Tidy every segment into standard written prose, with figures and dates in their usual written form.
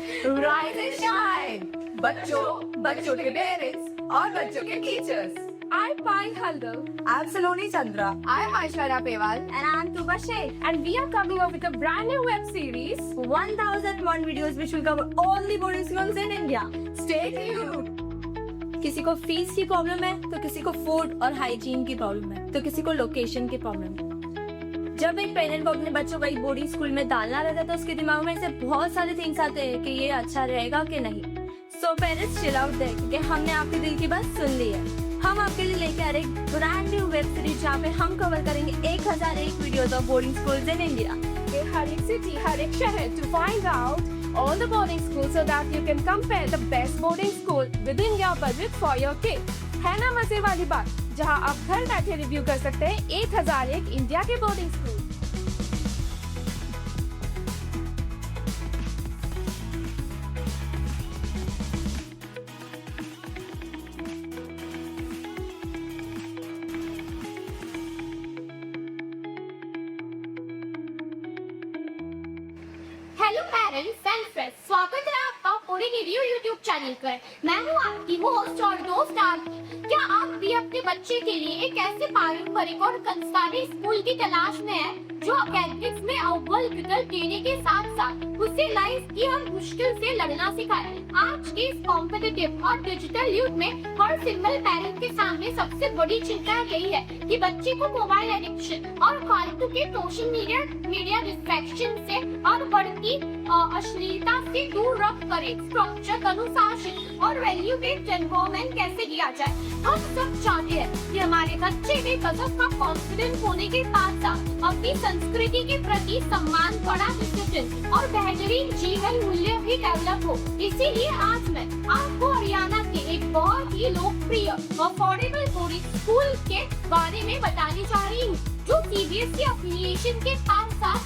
Rise and shine, बच्चों के parents और बच्चों के teachers. I'm Pai Halder. I'm Saloni Chandra. I'm Aishwarya Pewal. And I'm Tuba Sheikh. And we are coming up with a brand new web series. 1001 videos which will cover all the boarding schools in India. Stay tuned. किसी को fees की problem है तो किसी को food और hygiene की problem है तो किसी को लोकेशन की प्रॉब्लम है। जब एक पेरेंट को अपने बच्चों को एक बोर्डिंग स्कूल में डालना रहता है तो उसके दिमाग में से बहुत सारे थिंग्स आते हैं कि ये अच्छा रहेगा कि नहीं। So parents chill out there क्योंकि हमने आपके दिल की बात सुन ली है। हम आपके लिए लेके आ रहे एक ब्रांड न्यू वेब सीरीज जहाँ पे हम कवर करेंगे 1001 videos of boarding schools in India. हर एक सिटी, हर एक शहर to find out all the boarding schools so that you can compare the best boarding school within your budget for your kid. है ना मजे वाली बात, जहां आप घर बैठे रिव्यू कर सकते हैं 1001 इंडिया के boarding school. Hello parents and friends, स्वागत है आपका पूरे वीडियो यूट्यूब चैनल पर। मैं हूं आपकी होस्ट और दोस्त आरती। क्या आप भी अपने बच्चे के लिए एक ऐसे पारंपरिक और संस्कारी स्कूल की तलाश में हैं जो एकेडमिक्स में अव्वल विकल्प देने के साथ साथ उसे लाइफ की हर मुश्किल से लड़ना सिखाए? आज के इस कॉम्पिटिटिव और डिजिटल युग में हर सिंगल पेरेंट के सामने सबसे बड़ी चिंता यही है कि बच्चे को मोबाइल एडिक्शन और फालतू के सोशल मीडिया डिस्ट्रैक्शन से और बढ़ती अश्लीलता से दूर रख कर एक स्ट्रक्चर, अनुशासन और वैल्यू बेस्ड एनवायरनमेंट कैसे दिया जाए। हम सब चाहते हैं कि हमारे बच्चे में गजब का कॉन्फिडेंस होने के साथ साथ अपनी संस्कृति के प्रति सम्मान, बड़ा डिसिप्लिन और बेहतरीन जीवन मूल्य भी डेवलप हो। इसीलिए आज मैं आपको हरियाणा के एक बहुत ही लोकप्रिय अफोर्डेबल बोर्डिंग स्कूल के बारे में बताने जा रही हूँ जो सीबीएसई एफिलिएशन के साथ साथ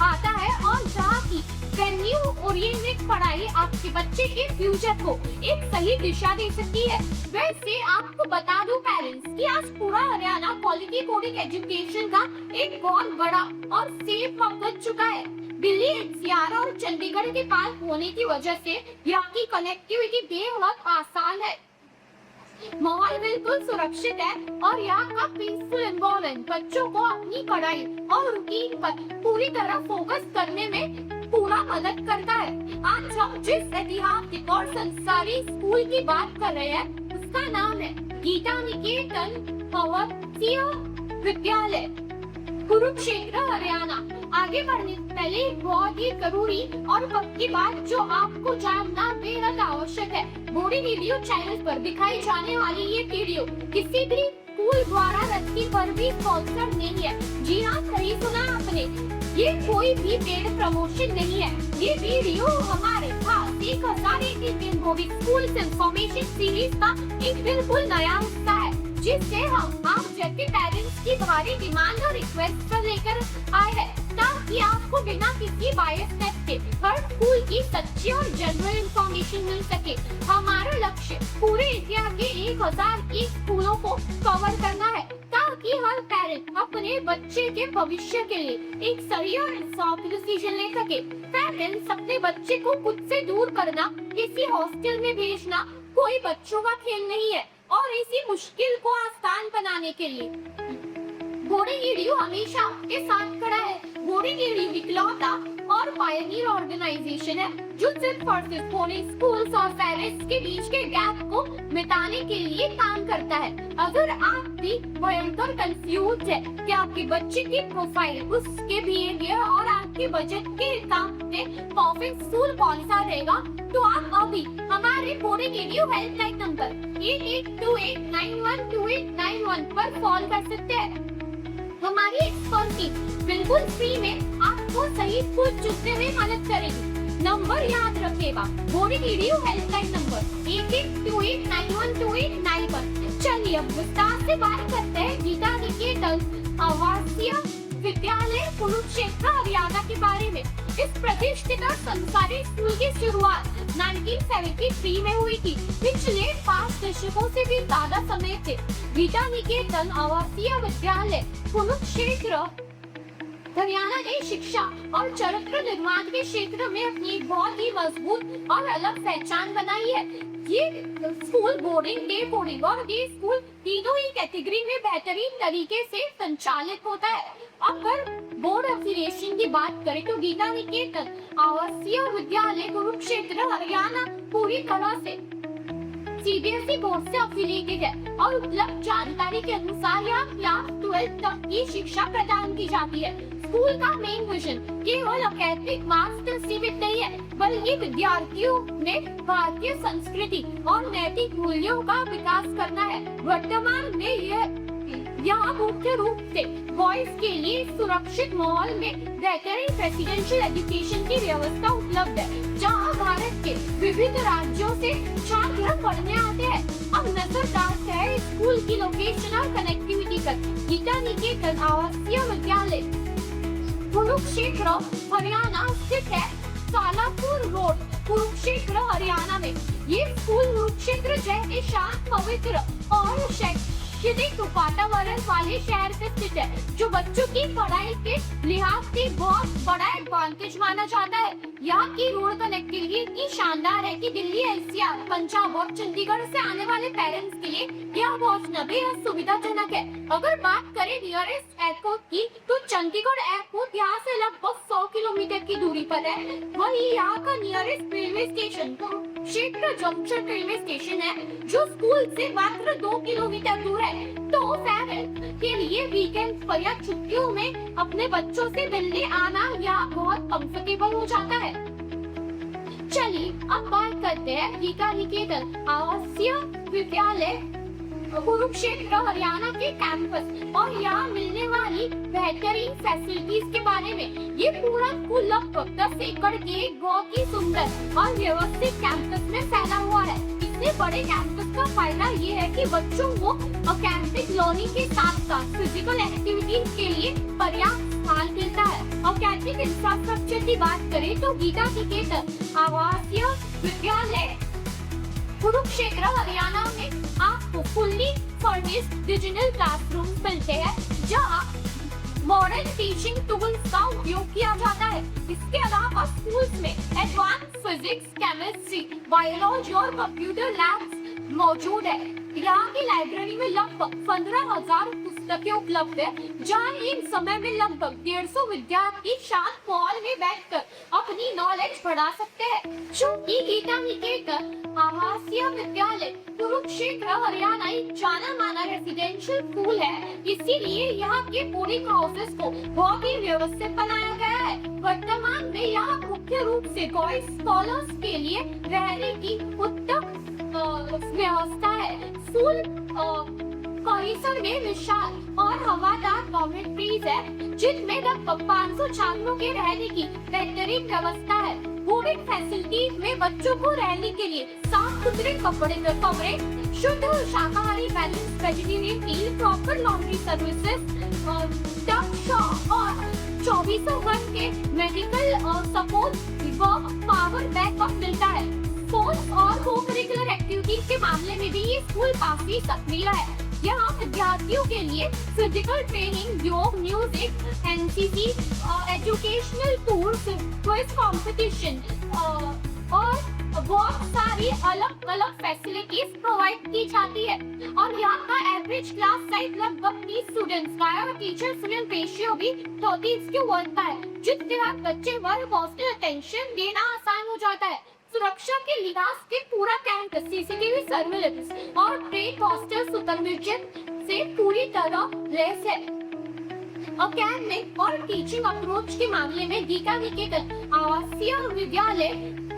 आता है और जहाँ की वैल्यू ओरिएंटेड पढ़ाई आपके बच्चे के फ्यूचर को एक सही दिशा दे सकती है। वैसे आपको बता दूं पेरेंट्स कि आज पूरा हरियाणा क्वालिटी बोर्डिंग एजुकेशन का एक बहुत बड़ा और सेफ हब बन चुका है। दिल्ली एनसीआर और चंडीगढ़ के पास होने की वजह से यहाँ की कनेक्टिविटी बेहद आसान है, माहौल बिल्कुल सुरक्षित है और यहाँ का पीसफुल एनवायरनमेंट बच्चों को अपनी पढ़ाई और रूटीन पर पूरी तरह फोकस करने में पूरा मदद करता है। आज हम जिस ऐतिहासिक और संस्कारी स्कूल की बात कर रहे हैं उसका नाम है गीता निकेतन आवासीय विद्यालय, कुरुक्षेत्र, हरियाणा। आगे बढ़ने से पहले एक बहुत ही जरूरी और पक्की बात जो आपको जानना बेहद आवश्यक है। बोर्डिंग वीडियो चैनल पर दिखाई जाने वाली ये वीडियो किसी भी स्कूल द्वारा रस्सी पर भी स्पॉन्सर नहीं है। जी हाँ, सही सुना आपने, ये कोई भी पेड प्रमोशन नहीं है। ये वीडियो हमारे खास 1001 Indian boarding school information series का एक बिल्कुल नया हिस्सा है जिससे हम आप जैसे पेरेंट्स की भारी डिमांड और रिक्वेस्ट पर लेकर आए हैं ताकि आपको बिना किसी बायसनेस के हर स्कूल की सच्ची और जनरल इंफॉर्मेशन मिल सके। हमारा लक्ष्य पूरे इंडिया के 1001 स्कूलों को कवर करना है ताकि हर पेरेंट अपने बच्चे के भविष्य के लिए एक सही और इंसाफ डिसीजन ले सके। पेरेंट्स अपने बच्चे को खुद से दूर करना, किसी हॉस्टल में भेजना कोई बच्चों का खेल नहीं है और इसी मुश्किल को आसान बनाने के लिए बोर्डिंग ईडीयू हमेशा आपके साथ खड़ा है। बोर्डिंग ईडीयू इकलौता और पायनियर ऑर्गेनाइजेशन है जो सिर्फ और सिर्फ बोर्डिंग स्कूल्स और पेरेंट्स के बीच के गैप को मिटाने के लिए काम करता है। अगर आप भी भयंकर कंफ्यूज है कि आपके बच्चे की प्रोफाइल, उसके बिहेवियर और आपके बजट के हिसाब से परफेक्ट स्कूल कौन सा रहेगा, तो आप अभी हमारे बोर्डिंग ईडीयू हेल्पलाइन नंबर 8828912891 पर कॉल कर सकते हैं। हमारी एक्सपर्ट टीम बिल्कुल फ्री में आपको सही स्कूल चुनने में मदद करेगी। नंबर याद रखिएगा, बोर्डिंग ईडीयू हेल्पलाइन नंबर 8828912891। चलिए अब विस्तार से बात करते हैं गीता निकेतन आवासीय विद्यालय कुरुक्षेत्र हरियाणा के बारे में। इस प्रतिष्ठित और संस्कारी स्कूल की शुरुआत 1973 में हुई थी। पिछले 5 दशकों से भी ज्यादा समय से गीता निकेतन आवासीय विद्यालय कुरुक्षेत्र हरियाणा ने शिक्षा और चरित्र निर्माण के क्षेत्र में अपनी बहुत ही मजबूत और अलग पहचान बनाई है। ये स्कूल बोर्डिंग, डे बोर्डिंग और डे स्कूल तीनों ही कैटेगरी में बेहतरीन तरीके से संचालित होता है। अगर बोर्ड एफिलिएशन की बात करें तो गीता निकेतन आवासीय विद्यालय कुरुक्षेत्र हरियाणा पूरी तरह से सीबीएसई बोर्ड से एफिलिएटेड है और उपलब्ध जानकारी के अनुसार यहाँ क्लास 12 तक की शिक्षा प्रदान की जाती है। स्कूल का मेन विजन केवल एकेडमिक मार्क्स तक सीमित नहीं है, बल्कि विद्यार्थियों में भारतीय संस्कृति और नैतिक मूल्यों का विकास करना है। वर्तमान में यहाँ मुख्य रूप से बॉयज के लिए सुरक्षित माहौल में बेहतरीन रेसिडेंशियल एजुकेशन की व्यवस्था उपलब्ध है, जहाँ भारत के विभिन्न राज्यों से छात्र पढ़ने आते हैं। अब नजर डालते हैं स्कूल की लोकेशन और कनेक्टिविटी पर। गीता निकेतन आवासीय विद्यालय कुरुक्षेत्र हरियाणा स्थित है, सालापुर रोड कुरुक्षेत्र हरियाणा में। ये स्कूल कुरुक्षेत्र जैसे शांत, पवित्र और शैक्षणिक वातावरण वाले शहर में स्थित है, जो बच्चों की पढ़ाई के लिहाज से बहुत बड़ा एडवांटेज माना जाता है। यहाँ की रोड कनेक्टिविटी इतनी शानदार है कि दिल्ली, एनसीआर, पंजाब और चंडीगढ़ से आने वाले पेरेंट्स के लिए यहाँ पहुँचना बेहद सुविधाजनक है। अगर बात करें नियरेस्ट एयरपोर्ट की, तो चंडीगढ़ एयरपोर्ट यहाँ से लगभग 100 किलोमीटर की दूरी पर है। वहीं यहाँ का nearest railway station Kurukshetra junction railway station है, जो स्कूल से मात्र 2 किलोमीटर दूर है। तो पेरेंट्स के लिए वीकेंड पर या छुट्टियों में अपने बच्चों से मिलने आना यहाँ बहुत कंफर्टेबल हो जाता है। चलिए अब बात करते हैं गीता निकेतन आवासीय विद्यालय कुरुक्षेत्र हरियाणा के कैंपस और यहाँ मिलने वाली बेहतरीन फैसिलिटीज के बारे में। ये पूरा स्कूल लगभग 10 एकड़ के बहुत ही सुंदर और व्यवस्थित कैंपस में फैला हुआ है। इतने बड़े कैंपस का फायदा ये है कि बच्चों को एकेडमिक लर्निंग के साथ साथ फिजिकल एक्टिविटीज के लिए पर्याप्त स्थान मिलता है। एकेडमिक इंफ्रास्ट्रक्चर की बात करें तो गीता निकेतन आवासीय विद्यालय कुरुक्षेत्र हरियाणा में आपको फुल्ली फर्निश्ड डिजिटल क्लासरूम मिलते हैं, जहां मॉडर्न टीचिंग टूल्स का उपयोग किया जाता है। इसके अलावा स्कूल्स में एडवांस फिजिक्स, केमिस्ट्री, बायोलॉजी और कंप्यूटर लैब्स मौजूद है। यहाँ की लाइब्रेरी में लगभग 15,000 पुस्तकें उपलब्ध है, जहाँ एक समय में लगभग 150 विद्यार्थी शांत माहौल में बैठकर अपनी नॉलेज बढ़ा सकते हैं। चूंकि गीता निकेतन आवासीय विद्यालय कुरुक्षेत्र हरियाणा एक जाना माना रेसिडेंशियल स्कूल है, इसीलिए यहाँ के बोर्डिंग हाउसेस को बहुत ही व्यवस्थित बनाया गया है। वर्तमान में यहाँ मुख्य रूप से बॉयज स्कॉलर्स के लिए रहने की उत्तम व्यवस्था है। स्कूल परिसर में विशाल और हवादार डॉर्मेटरीज है, जिनमें लगभग 500 छात्रों के रहने की बेहतरीन व्यवस्था है। बोर्डिंग फैसिलिटीज में बच्चों को रहने के लिए साफ सुथरे कमरे, शुद्ध शाकाहारी balance vegetarian meal, proper laundry services, tuck shop और 24 घंटे मेडिकल सपोर्ट व पावर बैकअप मिलता है। स्पोर्ट्स और को करिकुलर एक्टिविटीज के मामले में भी ये स्कूल काफी सक्रिय है। यहाँ विद्यार्थियों के लिए फिजिकल ट्रेनिंग, योग, music, NCC, educational tours, quiz competition और बहुत सारी अलग अलग फैसिलिटीज प्रोवाइड की जाती है। और यहाँ का एवरेज क्लास साइज लगभग 30 स्टूडेंट्स का है और टीचर स्टूडेंट रेशियो भी 30:1 का है, जिससे आप बच्चे पर हॉस्टल अटेंशन देना आसान हो जाता है। सुरक्षा के लिहाज से पूरा कैंपस सीसीटीवी सर्विलेंस और ट्रेन हॉस्टल सुपरविजन से पूरी तरह लैस है। एकेडमिक और टीचिंग अप्रोच के मामले में गीता निकेतन आवासीय विद्यालय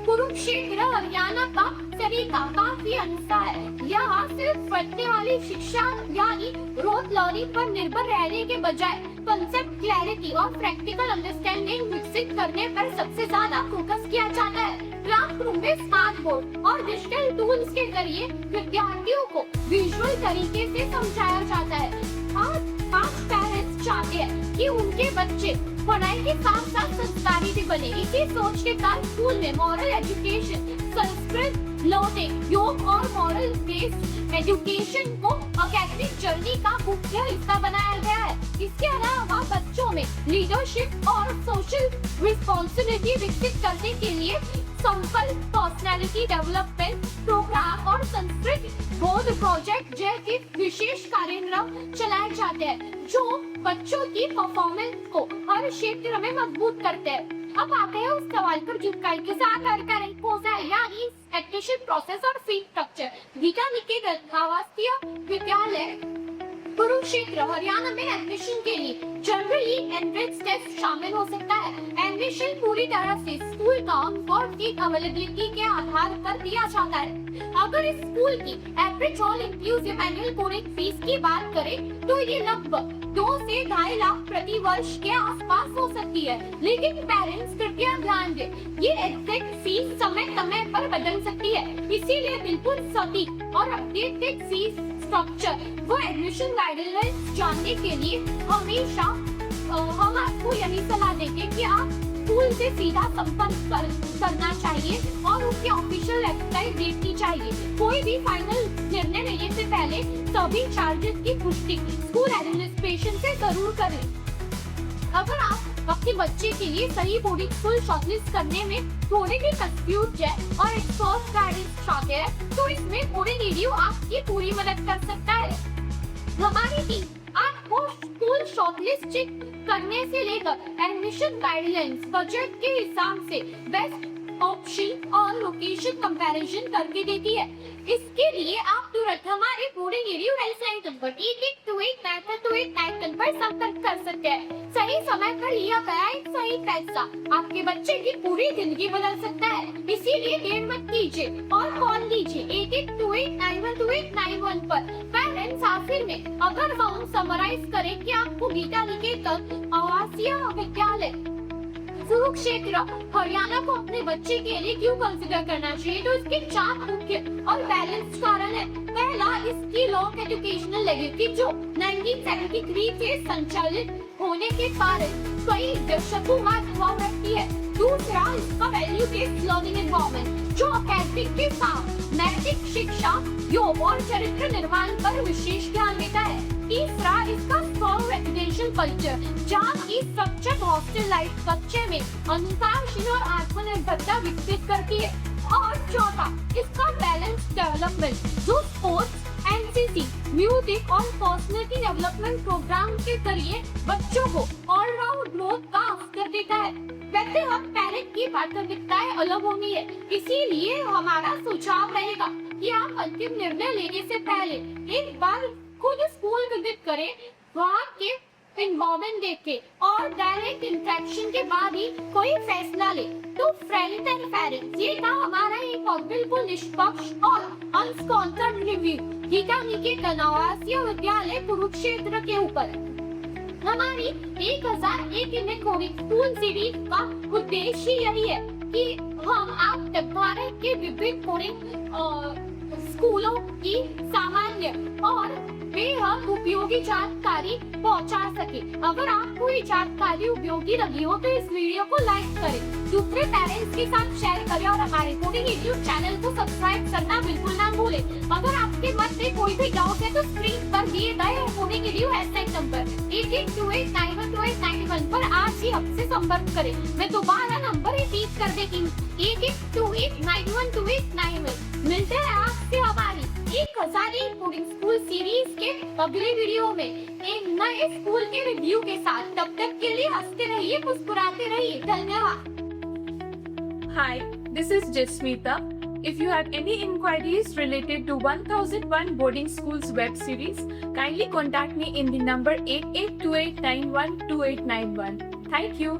कुरुक्षेत्र हरियाणा का तरीका काफी अनूठा है। यहाँ सिर्फ पढ़ने वाली शिक्षा यानी रोट लर्निंग पर निर्भर रहने के बजाय कंसेप्ट क्लैरिटी और प्रैक्टिकल अंडरस्टैंडिंग विकसित करने पर सबसे ज्यादा फोकस किया जाता है। क्लासरूम में स्मार्ट बोर्ड और डिजिटल टूल्स के जरिए विद्यार्थियों को विजुअल तरीके से समझाया जाता है। और 5 पेरेंट्स चाहते हैं कि उनके बच्चे पढ़ाई के साथ साथ संस्कारी भी बने। इसी सोच के साथ स्कूल में मॉरल एजुकेशन, संस्कृत लर्निंग, योग और मॉरल बेस्ड एजुकेशन को एकेडमिक जर्नी का मुख्य हिस्सा बनाया गया है। इसके अलावा बच्चों में लीडरशिप और सोशल रिस्पॉन्सिबिलिटी विकसित करने के लिए संकल्प पर्सनैलिटी डेवलपमेंट प्रोग्राम और संस्कृत बोध प्रोजेक्ट जैसे विशेष कार्यक्रम चलाए जाते हैं जो बच्चों की परफॉर्मेंस को हर क्षेत्र में मजबूत करते हैं। अब आते हैं उस सवाल पर जो के साथ करें यानी एडमिशन प्रोसेस और फीस स्ट्रक्चर। गीता निकेतन आवासीय विद्यालय कुरुक्षेत्र हरियाणा में एडमिशन के लिए जनरली एंट्रेंस टेस्ट शामिल हो सकता है। एडमिशन पूरी तरह से स्कूल काउंट और सीट अवेलेबिलिटी के आधार पर दिया जाता है। अगर इस स्कूल की average all inclusive annual course fees की बात करें तो ये लगभग 2 से 2.5 लाख प्रति वर्ष के आसपास हो सकती है। लेकिन पेरेंट्स कृपया ध्यान दें, ये एग्जैक्ट फीस समय समय पर बदल सकती है, इसीलिए बिल्कुल सटीक और अपडेटेड फीस स्ट्रक्चर वो एडमिशन गाइडलाइंस जानने के लिए हमेशा हम आपको यही सलाह देंगे कि आप स्कूल से सीधा संपर्क करना चाहिए और उसकी ऑफिशियल वेबसाइट देखनी चाहिए। कोई भी फाइनल निर्णय लेने से पहले सभी चार्जेस की पुष्टि स्कूल एडमिनिस्ट्रेशन से जरूर करें। अगर आप अपने बच्चे के लिए सही बोर्डिंग स्कूल शॉर्टलिस्ट करने में थोड़े भी कंफ्यूज है और एक्सपर्ट गाइडेंस चाहते हैं तो इसमें पूरी वीडियो आपकी पूरी मदद कर सकता है। हमारी टीम आपको स्कूल शॉर्टलिस्ट करने से लेकर एडमिशन गाइडलाइंस बजट के हिसाब से बेस्ट ऑप्शन और लोकेशन कंपैरिजन करके देती है। इसके लिए आप तुरंत हमारे बोर्डिंग रिव्यू हेल्पलाइन नंबर 88289289 पर संपर्क कर सकते हैं। सही समय पर लिया गया एक सही फैसला आपके बच्चे की पूरी जिंदगी बदल सकता है, इसीलिए देर मत कीजिए और कॉल कीजिए 8828912891 पर। पेरेंट्स आखिर में अगर हम समराइज करें कि आपको गीता निकेतन आवासीय विद्यालय कुरुक्षेत्र हरियाणा को अपने बच्चे के लिए क्यों कंसिडर करना चाहिए तो इसके 4 मुख्य और बैलेंस्ड कारण है। पहला, इसकी लॉन्ग एजुकेशनल लेगेसी जो 1973 से संचालित होने के कारण कई दशकों बाद प्रभाव रखती है। दूसरा, इसका वैल्यू बेस्ड लर्निंग एनवायरनमेंट जो एकेडमिक के साथ नैतिक शिक्षा, योग और चरित्र निर्माण पर विशेष ध्यान देता है। तीसरा, इसका स्ट्रॉन्ग रेजिडेंशियल कल्चर जहाँ की स्ट्रक्चर्ड हॉस्टल लाइफ बच्चे में अनुशासन और आत्मनिर्भरता विकसित करती है। और चौथा, इसका बैलेंस डेवलपमेंट जो स्पोर्ट्स, एनसीसी, म्यूजिक और पर्सनैलिटी डेवलपमेंट प्रोग्राम के जरिए बच्चों को ऑलराउंड ग्रोथ का अवसर देता है। वैसे हम पेरेंट की प्राथमिकताएं अलग होंगी है, इसीलिए हमारा सुझाव रहेगा कि आप अंतिम निर्णय लेने से पहले एक बार खुद स्कूल विजिट करें, वहाँ के एनवायरनमेंट देखें और डायरेक्ट इंटरेक्शन के बाद ही कोई फैसला ले। तो फ्रेंड्स एंड पेरेंट्स, ये था हमारा एक और बिल्कुल निष्पक्ष और अनस्पॉन्सर्ड रिव्यू गीता निकेतन आवासीय विद्यालय कुरुक्षेत्र के ऊपर। हमारी 1001 इलेक्ट्रॉनिक स्कूल सीरीज का उद्देश्य यही है कि हम आप तक भारत के विभिन्न कोडिंग स्कूलों की सामान्य और बेहद उपयोगी जानकारी पहुंचा सके। अगर आपको ये जानकारी उपयोगी लगी हो तो इस वीडियो को लाइक करें, दूसरे पेरेंट्स के साथ शेयर करें और हमारे कोडिंग यूट्यूब चैनल को सब्सक्राइब करना बिल्कुल ना भूलें। अगर आपके मन में कोई भी डाउट है तो स्क्रीन पर दिए गए कोडिंग वीडियो हेल्पलाइन नंबर 8828912891 पर आज ही हमसे संपर्क करें। मैं दोबारा नंबर रिपीट कर देती हूँ 8828912891। मिलते हैं आपसे हमारी 1001 कोडिंग स्कूल सीरीज के अगले वीडियो में एक नए स्कूल के रिव्यू के साथ। तब तक के लिए हंसते रहिए, मुस्कुराते रहिए। धन्यवाद। Hi, this is Jasmita. If you have any inquiries related to 1001 Boarding Schools web series, kindly contact me in the number 8828912891. Thank you.